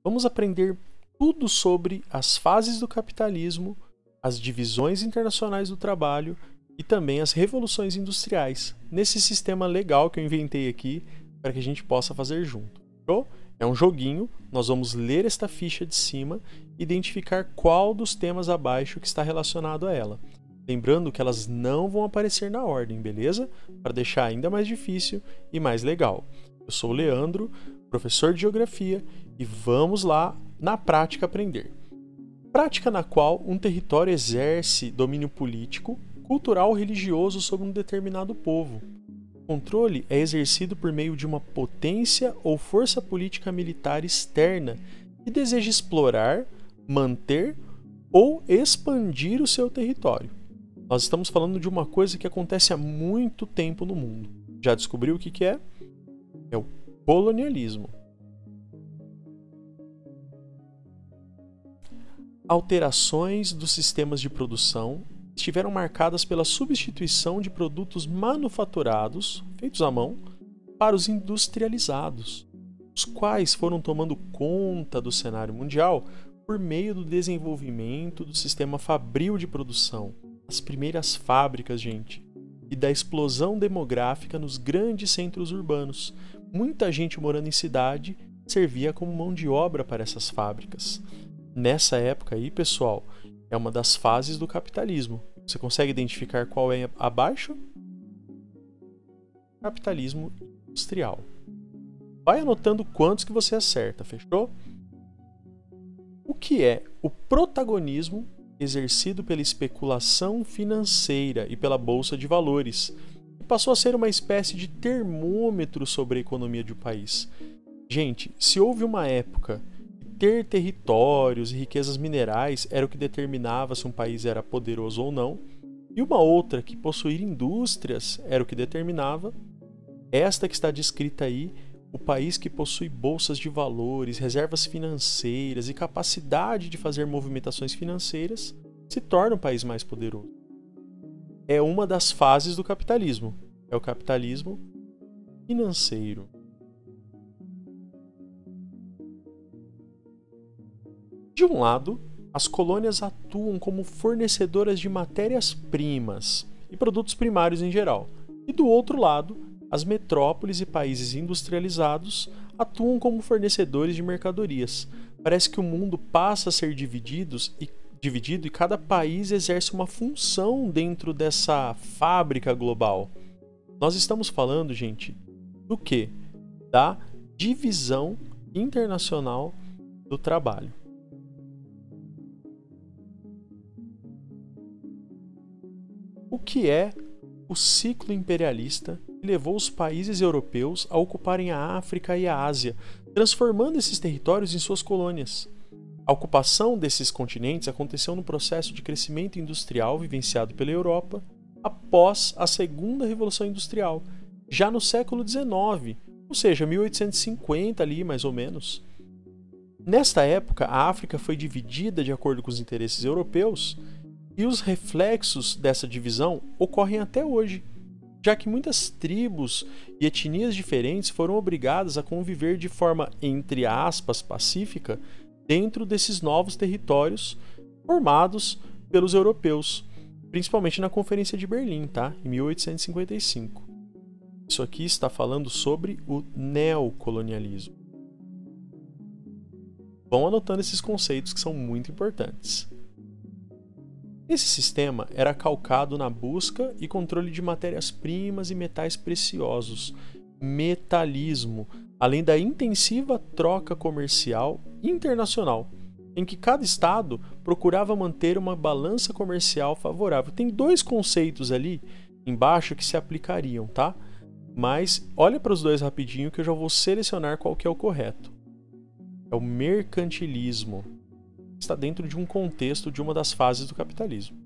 Vamos aprender tudo sobre as fases do capitalismo, as divisões internacionais do trabalho e também as revoluções industriais, nesse sistema legal que eu inventei aqui para que a gente possa fazer junto. Show? É um joguinho, nós vamos ler esta ficha de cima e identificar qual dos temas abaixo que está relacionado a ela. Lembrando que elas não vão aparecer na ordem, beleza? Para deixar ainda mais difícil e mais legal. Eu sou o Leandro, professor de Geografia, e vamos lá na prática aprender. Prática na qual um território exerce domínio político, cultural ou religioso sobre um determinado povo. O controle é exercido por meio de uma potência ou força política militar externa que deseja explorar, manter ou expandir o seu território. Nós estamos falando de uma coisa que acontece há muito tempo no mundo. Já descobriu o que é? É o colonialismo. Alterações dos sistemas de produção estiveram marcadas pela substituição de produtos manufaturados, feitos à mão, para os industrializados, os quais foram tomando conta do cenário mundial por meio do desenvolvimento do sistema fabril de produção, as primeiras fábricas, gente, e da explosão demográfica nos grandes centros urbanos. Muita gente morando em cidade servia como mão de obra para essas fábricas. Nessa época aí, pessoal, é uma das fases do capitalismo. Você consegue identificar qual é abaixo? Capitalismo industrial. Vai anotando quantos que você acerta, fechou? O que é o protagonismo exercido pela especulação financeira e pela bolsa de valores, e passou a ser uma espécie de termômetro sobre a economia de um país. Gente, se houve uma época que ter territórios e riquezas minerais era o que determinava se um país era poderoso ou não, e uma outra que possuir indústrias era o que determinava, esta que está descrita aí, o país que possui bolsas de valores, reservas financeiras e capacidade de fazer movimentações financeiras, se torna um país mais poderoso. É uma das fases do capitalismo. É o capitalismo financeiro. De um lado, as colônias atuam como fornecedoras de matérias-primas e produtos primários em geral. E do outro lado, as metrópoles e países industrializados atuam como fornecedores de mercadorias. Parece que o mundo passa a ser dividido e cada país exerce uma função dentro dessa fábrica global. Nós estamos falando, gente, do quê? Da divisão internacional do trabalho. O que é o ciclo imperialista que levou os países europeus a ocuparem a África e a Ásia, transformando esses territórios em suas colônias? A ocupação desses continentes aconteceu no processo de crescimento industrial vivenciado pela Europa após a Segunda Revolução Industrial, já no século XIX, ou seja, 1850 ali mais ou menos. Nesta época, a África foi dividida de acordo com os interesses europeus e os reflexos dessa divisão ocorrem até hoje, já que muitas tribos e etnias diferentes foram obrigadas a conviver de forma, entre aspas, pacífica dentro desses novos territórios formados pelos europeus, principalmente na Conferência de Berlim, tá? Em 1855. Isso aqui está falando sobre o neocolonialismo. Vão anotando esses conceitos que são muito importantes. Esse sistema era calcado na busca e controle de matérias-primas e metais preciosos, metalismo, além da intensiva troca comercial internacional, em que cada estado procurava manter uma balança comercial favorável. Tem dois conceitos ali embaixo que se aplicariam, tá? Mas olha para os dois rapidinho que eu já vou selecionar qual que é o correto. É o mercantilismo. Está dentro de um contexto de uma das fases do capitalismo.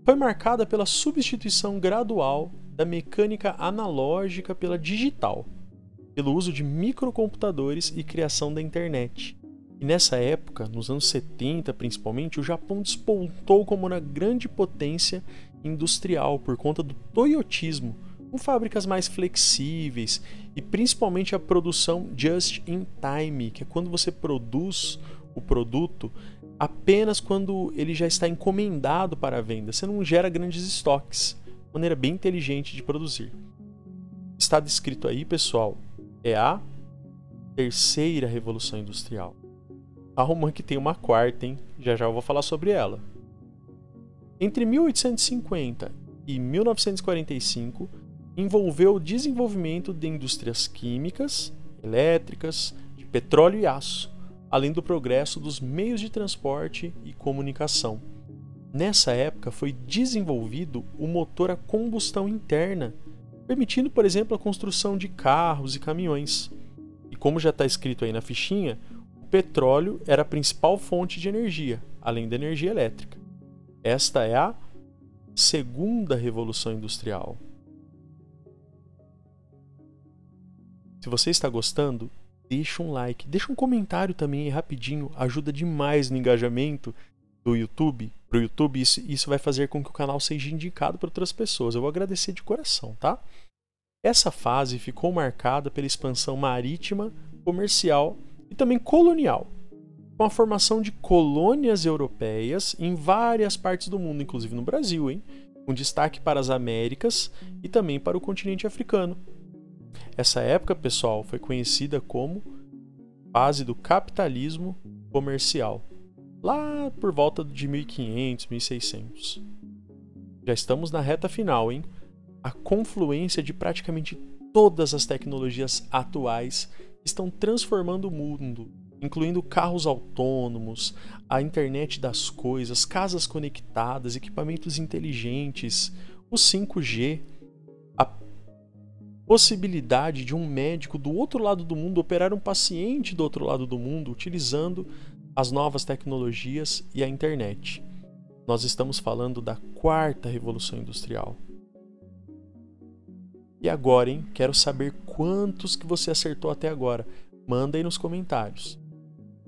Foi marcada pela substituição gradual da mecânica analógica pela digital, pelo uso de microcomputadores e criação da internet. E nessa época, nos anos 70 principalmente, o Japão despontou como uma grande potência industrial por conta do toyotismo, com fábricas mais flexíveis e principalmente a produção just in time, que é quando você produz o produto apenas quando ele já está encomendado para a venda. Você não gera grandes estoques. Maneira bem inteligente de produzir. Está descrito aí, pessoal, é a terceira revolução industrial. Calma que tem uma quarta, hein? Já já eu vou falar sobre ela. Entre 1850 e 1945, envolveu o desenvolvimento de indústrias químicas, elétricas, de petróleo e aço, além do progresso dos meios de transporte e comunicação. Nessa época foi desenvolvido o motor a combustão interna, permitindo, por exemplo, a construção de carros e caminhões. E como já está escrito aí na fichinha, o petróleo era a principal fonte de energia, além da energia elétrica. Esta é a segunda revolução industrial. Se você está gostando, deixa um like, deixa um comentário também rapidinho, ajuda demais no engajamento do YouTube. Para o YouTube, isso vai fazer com que o canal seja indicado para outras pessoas. Eu vou agradecer de coração, tá? Essa fase ficou marcada pela expansão marítima, comercial e também colonial, com a formação de colônias europeias em várias partes do mundo, inclusive no Brasil, hein? Com destaque para as Américas e também para o continente africano. Essa época, pessoal, foi conhecida como fase do capitalismo comercial, lá por volta de 1500, 1600. Já estamos na reta final, hein? A confluência de praticamente todas as tecnologias atuais estão transformando o mundo, incluindo carros autônomos, a internet das coisas, casas conectadas, equipamentos inteligentes, o 5G, a possibilidade de um médico do outro lado do mundo operar um paciente do outro lado do mundo utilizando as novas tecnologias e a internet. Nós estamos falando da quarta revolução industrial. E agora, hein? Quero saber quantos que você acertou até agora. Manda aí nos comentários.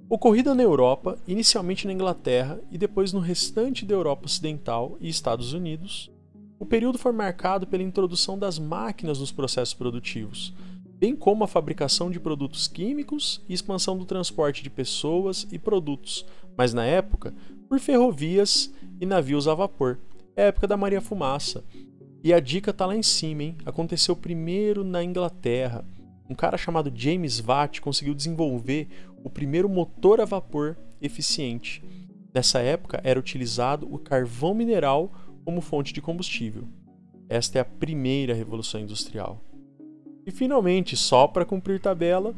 Ocorrida na Europa, inicialmente na Inglaterra e depois no restante da Europa Ocidental e Estados Unidos, o período foi marcado pela introdução das máquinas nos processos produtivos, bem como a fabricação de produtos químicos e expansão do transporte de pessoas e produtos, mas na época, por ferrovias e navios a vapor. É a época da Maria Fumaça. E a dica tá lá em cima, hein? Aconteceu primeiro na Inglaterra. Um cara chamado James Watt conseguiu desenvolver o primeiro motor a vapor eficiente. Nessa época era utilizado o carvão mineral como fonte de combustível. Esta é a primeira revolução industrial. E finalmente, só para cumprir tabela,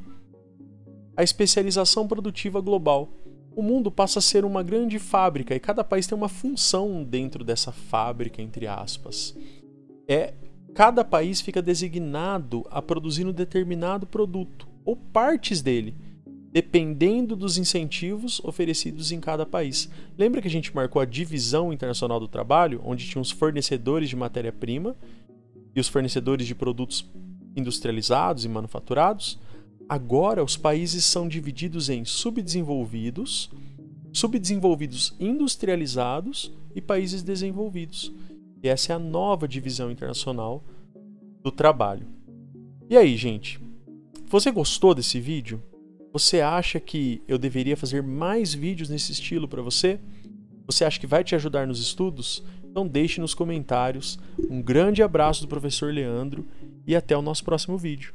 a especialização produtiva global. O mundo passa a ser uma grande fábrica e cada país tem uma função dentro dessa fábrica, entre aspas. Cada país fica designado a produzir um determinado produto ou partes dele, dependendo dos incentivos oferecidos em cada país. Lembra que a gente marcou a divisão internacional do trabalho, onde tinha os fornecedores de matéria-prima e os fornecedores de produtos industrializados e manufaturados? Agora os países são divididos em subdesenvolvidos, subdesenvolvidos industrializados e países desenvolvidos. E essa é a nova divisão internacional do trabalho. E aí, gente? Você gostou desse vídeo? Você acha que eu deveria fazer mais vídeos nesse estilo para você? Você acha que vai te ajudar nos estudos? Então deixe nos comentários. Um grande abraço do professor Leandro e até o nosso próximo vídeo.